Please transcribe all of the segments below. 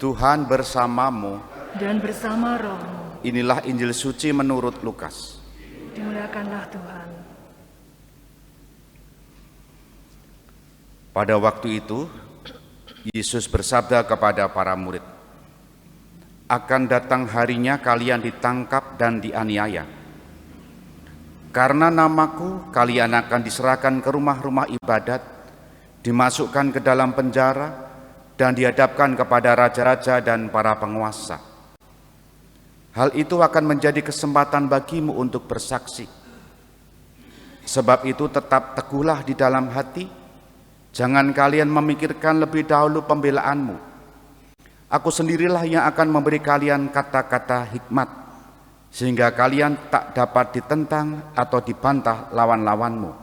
Tuhan bersamamu. Dan bersama rohmu. Inilah Injil suci menurut Lukas. Dimuliakanlah Tuhan. Pada waktu itu, Yesus bersabda kepada para murid, "Akan datang harinya kalian ditangkap dan dianiaya. Karena namaku, kalian akan diserahkan ke rumah-rumah ibadat, dimasukkan ke dalam penjara, dan dihadapkan kepada raja-raja dan para penguasa. Hal itu akan menjadi kesempatan bagimu untuk bersaksi. Sebab itu tetap teguhlah di dalam hati, jangan kalian memikirkan lebih dahulu pembelaanmu. Aku sendirilah yang akan memberi kalian kata-kata hikmat, sehingga kalian tak dapat ditentang atau dibantah lawan-lawanmu.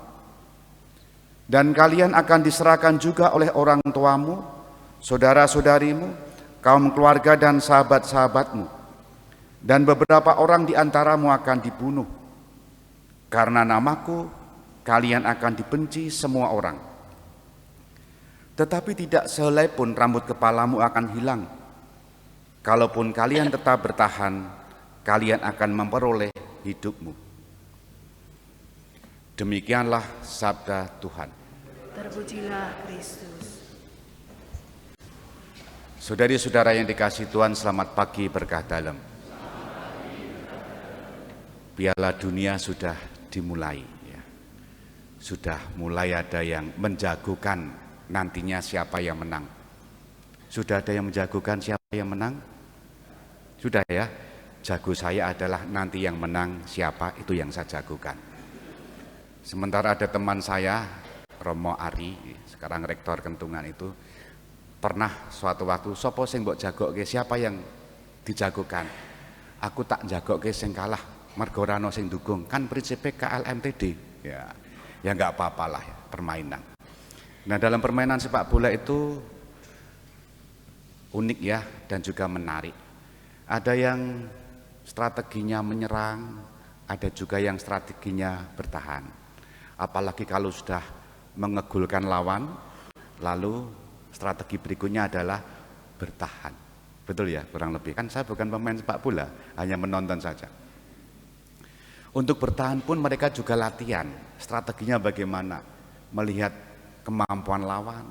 Dan kalian akan diserahkan juga oleh orang tuamu, saudara-saudarimu, kaum keluarga dan sahabat-sahabatmu, dan beberapa orang di antaramu akan dibunuh. Karena namaku, kalian akan dibenci semua orang. Tetapi tidak sehelai pun rambut kepalamu akan hilang. Kalaupun kalian tetap bertahan, kalian akan memperoleh hidupmu." Demikianlah sabda Tuhan. Terpujilah Kristus. Saudari-saudara yang dikasihi Tuhan, selamat pagi berkah dalam. Piala Dunia sudah dimulai, ya. Sudah mulai ada yang menjagokan nantinya siapa yang menang. Sudah ada yang menjagokan siapa yang menang? Sudah ya, jago saya adalah nanti yang menang siapa, itu yang saya jagokan. Sementara ada teman saya, Romo Ari, sekarang rektor Kentungan itu, pernah suatu waktu, sopo sing mbok jagokke, siapa yang dijagokan? Aku tak jagokke sing kalah, mergo ora ono sing dukung. Kan prinsipnya KLMTD. Ya enggak apa-apalah ya, permainan. Nah, dalam permainan sepak bola itu unik ya, dan juga menarik. Ada yang strateginya menyerang, ada juga yang strateginya bertahan. Apalagi kalau sudah mengegulkan lawan, lalu strategi berikutnya adalah bertahan. Betul ya, kurang lebih. Kan saya bukan pemain sepak bola, hanya menonton saja. Untuk bertahan pun mereka juga latihan. Strateginya bagaimana? Melihat kemampuan lawan,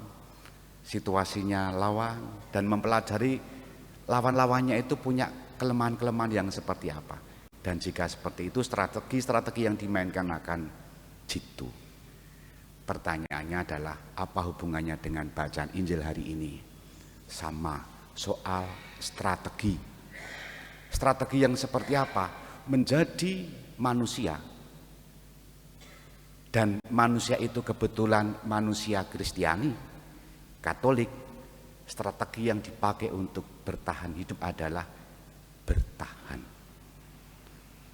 situasinya lawan, dan mempelajari lawan-lawannya itu punya kelemahan-kelemahan yang seperti apa. Dan jika seperti itu, strategi-strategi yang dimainkan akan jitu. Pertanyaannya adalah, apa hubungannya dengan bacaan Injil hari ini? Sama, soal strategi. Strategi yang seperti apa? Menjadi manusia. Dan manusia itu kebetulan manusia Kristiani, Katolik. Strategi yang dipakai untuk bertahan hidup adalah bertahan.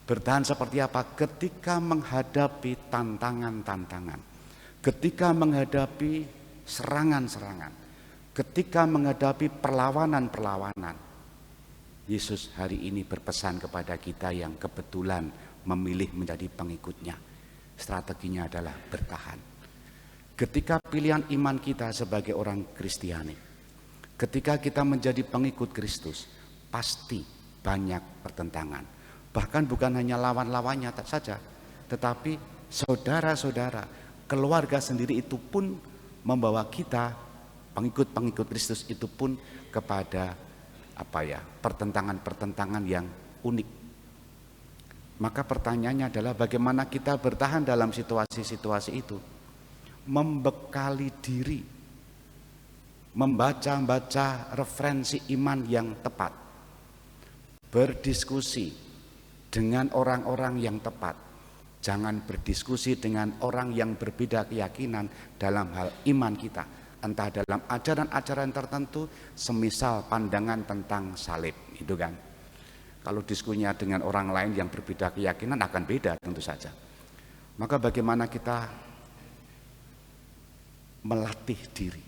Bertahan seperti apa? Ketika menghadapi tantangan-tantangan. Ketika menghadapi serangan-serangan, ketika menghadapi perlawanan-perlawanan, Yesus hari ini berpesan kepada kita yang kebetulan memilih menjadi pengikutnya. Strateginya adalah bertahan. Ketika pilihan iman kita sebagai orang Kristiani, ketika kita menjadi pengikut Kristus, pasti banyak pertentangan. Bahkan bukan hanya lawan-lawannya saja, tetapi saudara-saudara, keluarga sendiri itu pun membawa kita, pengikut-pengikut Kristus itu pun kepada pertentangan-pertentangan yang unik. Maka pertanyaannya adalah bagaimana kita bertahan dalam situasi-situasi itu? Membekali diri, membaca referensi iman yang tepat, berdiskusi dengan orang-orang yang tepat. Jangan berdiskusi dengan orang yang berbeda keyakinan dalam hal iman kita, entah dalam ajaran-ajaran tertentu, semisal pandangan tentang salib, itu kan. Kalau diskusinya dengan orang lain yang berbeda keyakinan akan beda tentu saja. Maka bagaimana kita melatih diri,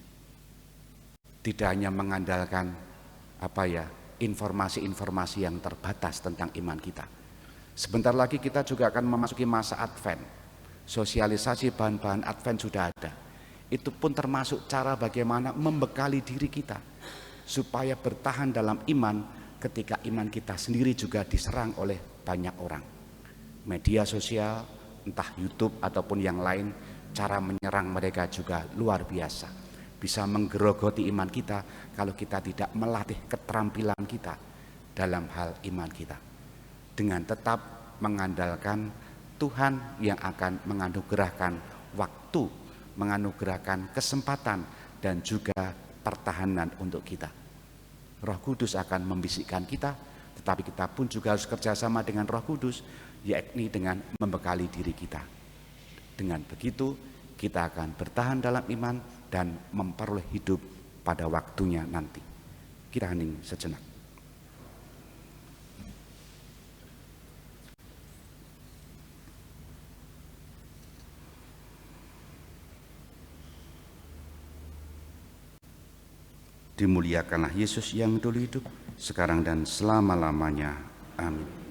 tidak hanya mengandalkan informasi-informasi yang terbatas tentang iman kita. Sebentar lagi kita juga akan memasuki masa Advent. Sosialisasi bahan-bahan Advent sudah ada. Itu pun termasuk cara bagaimana membekali diri kita. supaya bertahan dalam iman ketika iman kita sendiri juga diserang oleh banyak orang. Media sosial, entah YouTube ataupun yang lain, cara menyerang mereka juga luar biasa. Bisa menggerogoti iman kita kalau kita tidak melatih keterampilan kita dalam hal iman kita. Dengan tetap mengandalkan Tuhan yang akan menganugerahkan waktu, menganugerahkan kesempatan dan juga pertahanan untuk kita. Roh Kudus akan membisikkan kita, tetapi kita pun juga harus kerjasama dengan Roh Kudus, yakni dengan membekali diri kita. Dengan begitu kita akan bertahan dalam iman dan memperoleh hidup pada waktunya nanti. Kita hening sejenak. Dimuliakanlah Yesus yang dulu hidup, sekarang dan selama-lamanya. Amin.